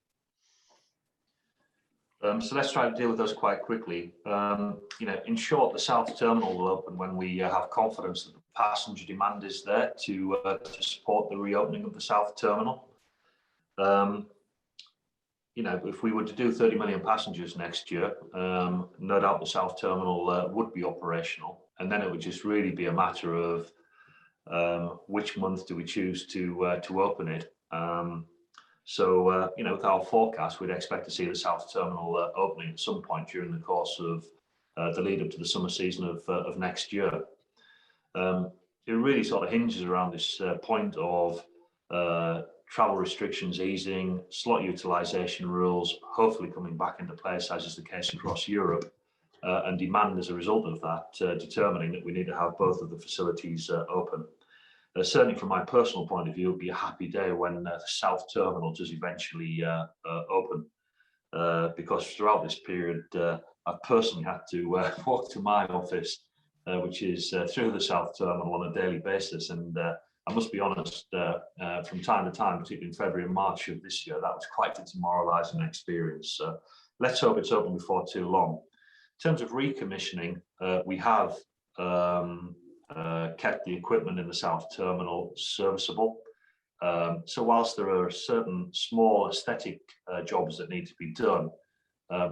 So let's try to deal with those quite quickly. In short, the South Terminal will open when we have confidence that the passenger demand is there to support the reopening of the South Terminal. If we were to do 30 million passengers next year, no doubt the South Terminal would be operational, and then it would just really be a matter of which month do we choose to open it. So, with our forecast, we'd expect to see the South Terminal opening at some point during the course of the lead up to the summer season of next year. It really sort of hinges around this point of travel restrictions easing, slot utilisation rules hopefully coming back into place, as is the case across Europe, and demand as a result of that determining that we need to have both of the facilities open. Certainly from my personal point of view, it would be a happy day when the South Terminal does eventually open, because throughout this period, I've personally had to walk to my office, which is through the South Terminal on a daily basis. And I must be honest, from time to time, particularly in February and March of this year, that was quite a demoralising experience. So let's hope it's open before too long. In terms of recommissioning, we have kept the equipment in the South Terminal serviceable. So whilst there are certain small aesthetic jobs that need to be done,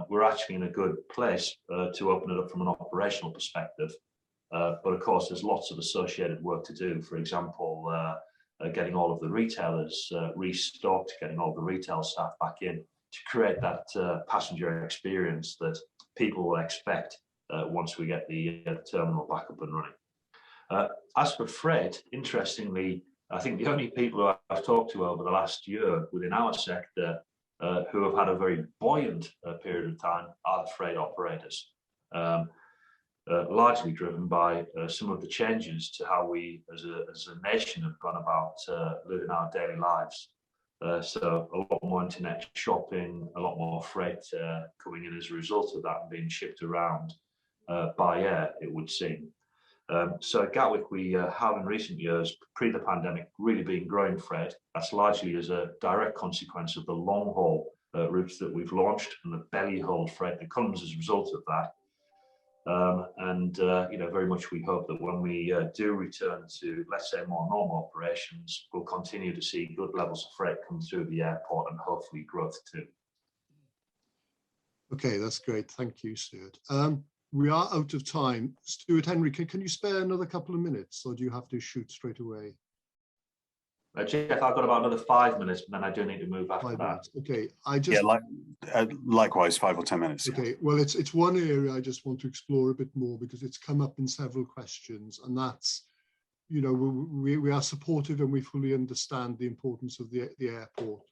we're actually in a good place to open it up from an operational perspective. But of course, there's lots of associated work to do. For example, getting all of the retailers restocked, getting all the retail staff back in to create that passenger experience that people will expect once we get the terminal back up and running. As for freight, interestingly, I think the only people who I've talked to over the last year within our sector who have had a very buoyant period of time are the freight operators, largely driven by some of the changes to how we as a nation have gone about living our daily lives. So a lot more internet shopping, a lot more freight coming in as a result of that and being shipped around by air, it would seem. So at Gatwick, we have in recent years, pre the pandemic, really been growing freight. That's largely as a direct consequence of the long haul routes that we've launched and the belly hold freight that comes as a result of that. You know, very much we hope that when we do return to, let's say, more normal operations, we'll continue to see good levels of freight come through the airport and hopefully growth too. Okay, that's great. Thank you, Stewart. We are out of time. Stewart, Henry, can you spare another couple of minutes, or do you have to shoot straight away? Jeff, I've got about another 5 minutes, but then I do need to move after 5 that. minutes. Okay, I just likewise 5 or 10 minutes. Okay, well, it's one area I just want to explore a bit more because it's come up in several questions, and that's, you know, we are supportive and we fully understand the importance of the airport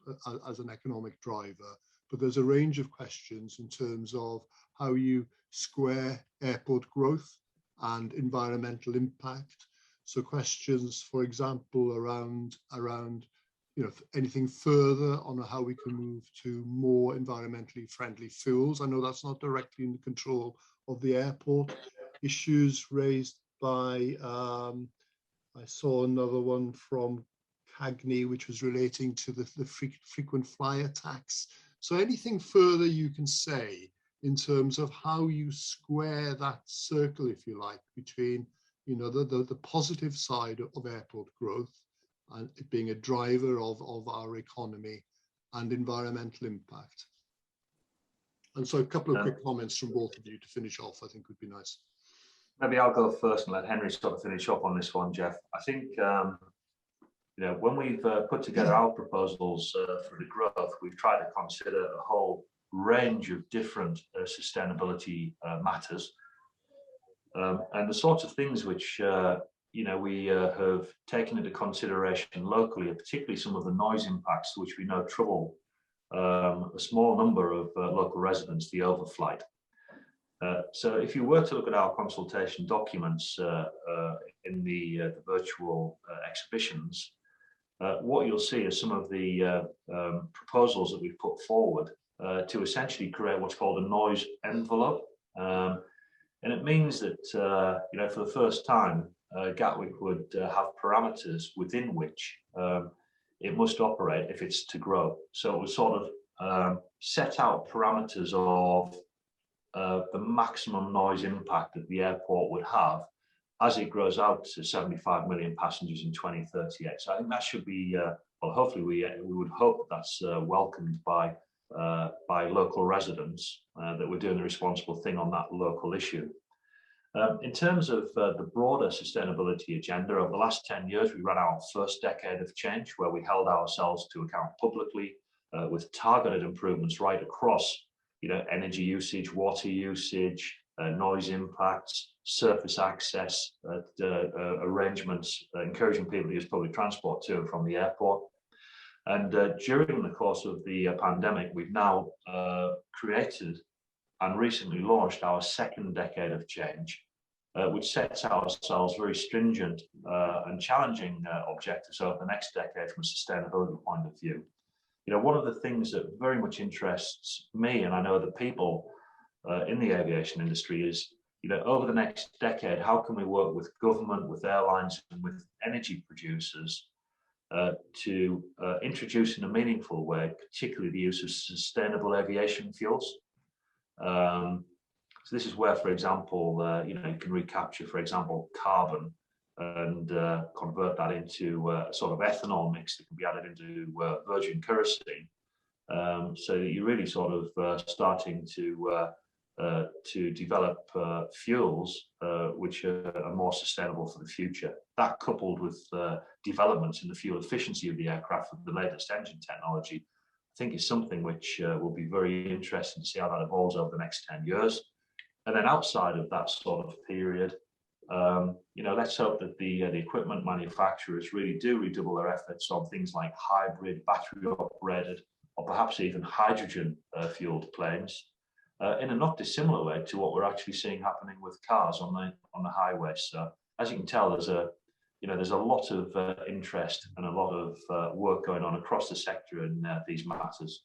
as an economic driver, but there's a range of questions in terms of how you square airport growth and environmental impact. So questions, for example, around you know, anything further on how we can move to more environmentally friendly fuels. I know that's not directly in the control of the airport. Issues raised by, I saw another one from Cagney, which was relating to the frequent flyer tax. So anything further you can say in terms of how you square that circle, if you like, between, you know, the positive side of airport growth and it being a driver of our economy and environmental impact. And so a couple of quick comments from both of you to finish off, I think would be nice. Maybe I'll go first and let Henry sort of finish off on this one, Jeff. I think, you know, when we've put together our proposals for the growth, we've tried to consider a whole range of different sustainability matters. And the sorts of things which, you know, we have taken into consideration locally, and particularly some of the noise impacts, which we know trouble a small number of local residents, the overflight. So if you were to look at our consultation documents in the virtual exhibitions, what you'll see is some of the proposals that we've put forward to essentially create what's called a noise envelope. And it means that, you know, for the first time, Gatwick would have parameters within which it must operate if it's to grow. So it would sort of set out parameters of the maximum noise impact that the airport would have as it grows out to 75 million passengers in 2038. So I think that should be, well, hopefully we would hope that's welcomed by local residents, that we're doing the responsible thing on that local issue. In terms of the broader sustainability agenda, over the last 10 years, we ran our first decade of change where we held ourselves to account publicly with targeted improvements right across, you know, energy usage, water usage, noise impacts, surface access, arrangements, encouraging people to use public transport to and from the airport. And during the course of the pandemic, we've now created and recently launched our second decade of change, which sets ourselves very stringent and challenging objectives over the next decade from a sustainability point of view. You know, one of the things that very much interests me, and I know that people, in the aviation industry is, over the next decade, how can we work with government, with airlines, and with energy producers to introduce in a meaningful way, particularly the use of sustainable aviation fuels. So this is where, for example, you can recapture, for example, carbon and convert that into a sort of ethanol mix that can be added into virgin kerosene. So that you're really sort of starting to develop fuels which are more sustainable for the future. That, coupled with developments in the fuel efficiency of the aircraft with the latest engine technology, I think is something which will be very interesting to see how that evolves over the next 10 years. And then outside of that sort of period, let's hope that the equipment manufacturers really do redouble their efforts on things like hybrid, battery operated, or perhaps even hydrogen fueled planes, in a not dissimilar way to what we're actually seeing happening with cars on the highway. So as you can tell, there's a lot of interest and a lot of work going on across the sector in these matters.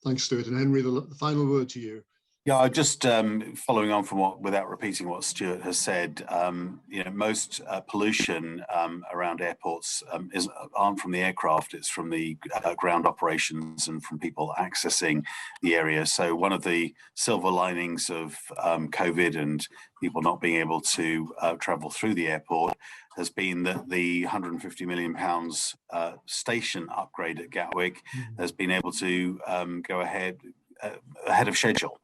Thanks, Stuart. And Henry, the final word to you. Yeah, just following on from without repeating what Stuart has said, most pollution around airports aren't from the aircraft, it's from the ground operations and from people accessing the area. So one of the silver linings of COVID and people not being able to travel through the airport has been that the £150 million station upgrade at Gatwick has been able to go ahead of schedule.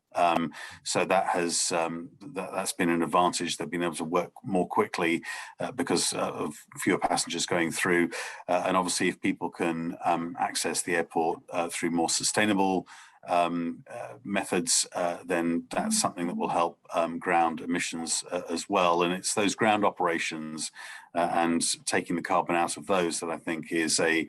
So that's been an advantage. They've been able to work more quickly because of fewer passengers going through. And obviously, if people can access the airport through more sustainable methods, then that's something that will help ground emissions as well. And it's those ground operations and taking the carbon out of those that I think is a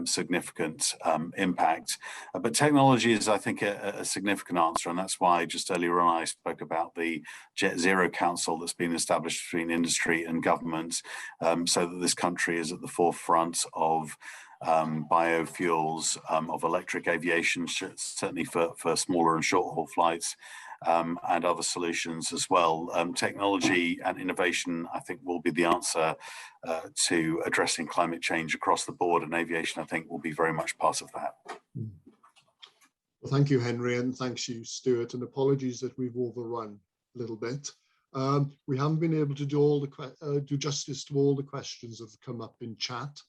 significant impact. But technology is, I think, a significant answer, and that's why just earlier on I spoke about the Jet Zero Council that's been established between industry and government, so that this country is at the forefront of biofuels, of electric aviation, certainly for smaller and short haul flights, and other solutions as well. Technology and innovation, I think, will be the answer to addressing climate change across the board, and aviation, I think, will be very much part of that. Well, thank you, Henry, and thanks you, Stuart, and apologies that we've overrun a little bit. We haven't been able to do justice to all the questions that have come up in chat.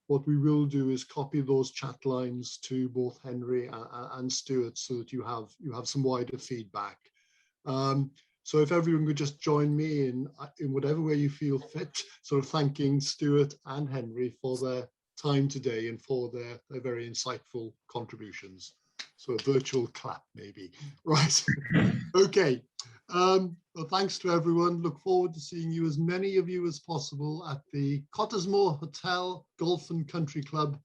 What we will do is copy those chat lines to both Henry and Stuart so that you have some wider feedback. So if everyone could just join me in whatever way you feel fit, sort of thanking Stuart and Henry for their time today and for their very insightful contributions. So a virtual clap, maybe. Right. Okay. Well, thanks to everyone. Look forward to seeing you, as many of you as possible, at the Cottesmore Hotel Golf and Country Club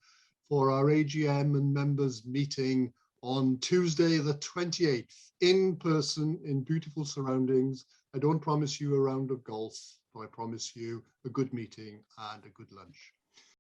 for our AGM and members meeting on Tuesday the 28th, in person, in beautiful surroundings. I don't promise you a round of golf, but I promise you a good meeting and a good lunch.